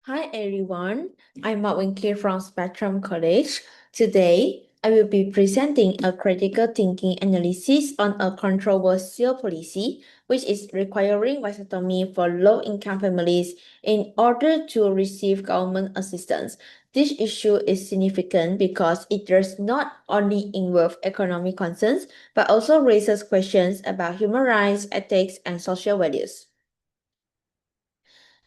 Hi everyone, I'm Mark Winkler from Spectrum College. Today, I will be presenting a critical thinking analysis on a controversial policy which is requiring vasectomy for low-income families in order to receive government assistance. This issue is significant because it does not only involve economic concerns but also raises questions about human rights, ethics, and social values.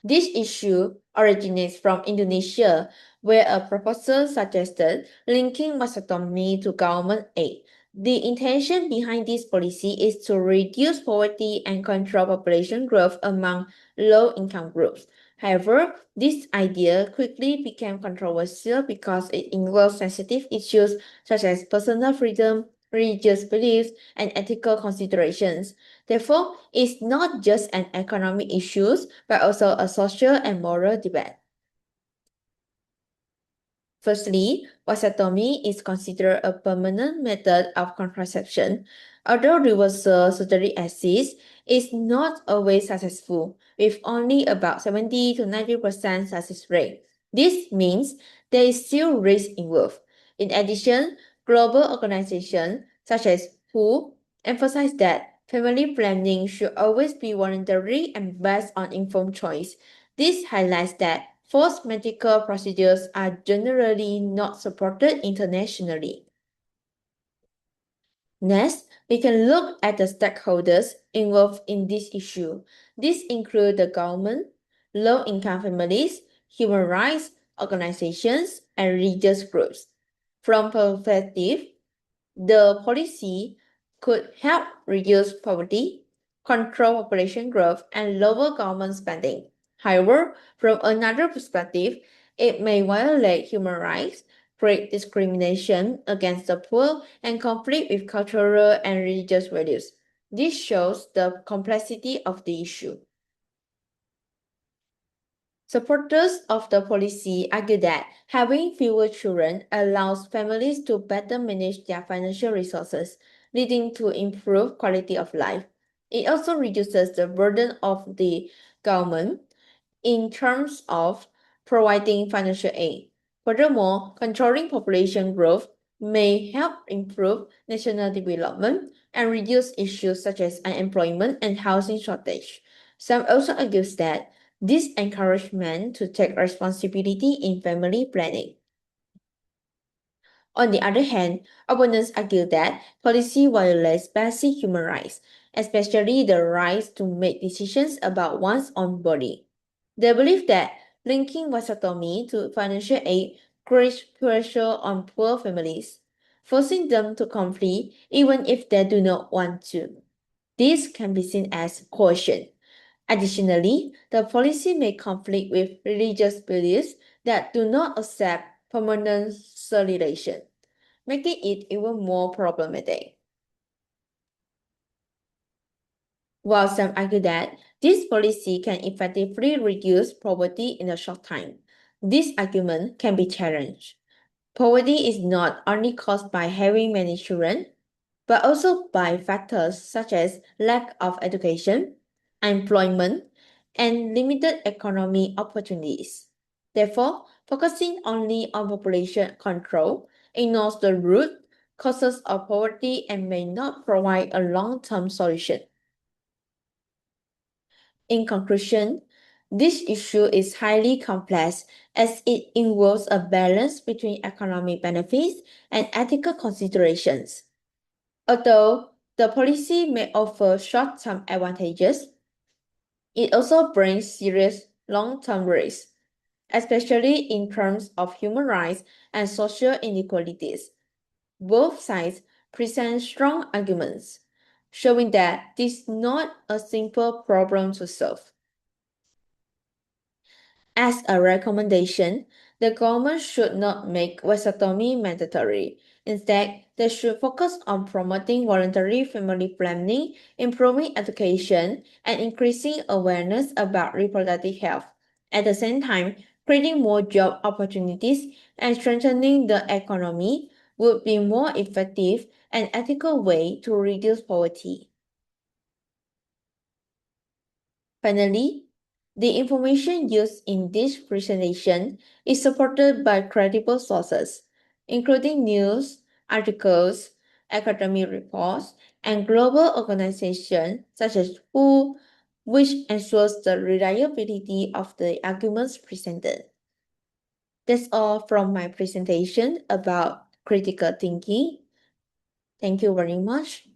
This issue originates from Indonesia, where a proposal suggested linking mastectomy to government aid. The intention behind this policy is to reduce poverty and control population growth among low-income groups. However, this idea quickly became controversial because it involves sensitive issues such as personal freedom, religious beliefs, and ethical considerations. Therefore, it's not just an economic issue, but also a social and moral debate. Firstly, vasectomy is considered a permanent method of contraception. Although reversal surgery exists, it's not always successful, with only about 70 to 90% success rate. This means there is still risk involved. In addition, global organizations such as WHO emphasize that family planning should always be voluntary and based on informed choice. This highlights that forced medical procedures are generally not supported internationally. Next, we can look at the stakeholders involved in this issue. These include the government, low-income families, human rights organizations, and religious groups. From perspective, the policy could help reduce poverty, control population growth, and lower government spending. However, from another perspective, it may violate human rights, create discrimination against the poor, and conflict with cultural and religious values. This shows the complexity of the issue. Supporters of the policy argue that having fewer children allows families to better manage their financial resources, leading to improved quality of life. It also reduces the burden of the government in terms of providing financial aid. Furthermore, controlling population growth may help improve national development and reduce issues such as unemployment and housing shortage. Some also argues that this encouragement to take responsibility in family planning. On the other hand, opponents argue that policy violates basic human rights, especially the right to make decisions about one's own body. They believe that linking vasectomy to financial aid creates pressure on poor families, forcing them to comply even if they do not want to. This can be seen as coercion. Additionally, the policy may conflict with religious beliefs that do not accept permanent sterilization, making it even more problematic. While some argue that this policy can effectively reduce poverty in a short time, this argument can be challenged. Poverty is not only caused by having many children, but also by factors such as lack of education, employment, and limited economic opportunities. Therefore, focusing only on population control ignores the root causes of poverty and may not provide a long-term solution. In conclusion, this issue is highly complex as it involves a balance between economic benefits and ethical considerations. Although the policy may offer short-term advantages, it also brings serious long-term risks, especially in terms of human rights and social inequalities. Both sides present strong arguments, showing that this is not a simple problem to solve. As a recommendation, the government should not make vasectomy mandatory. Instead, they should focus on promoting voluntary family planning, improving education, and increasing awareness about reproductive health. At the same time, creating more job opportunities and strengthening the economy would be more effective and ethical way to reduce poverty. Finally, The information used in this presentation is supported by credible sources, including news, articles, academic reports, and global organizations such as WHO, which ensures the reliability of the arguments presented. That's all from my presentation about critical thinking. Thank you very much.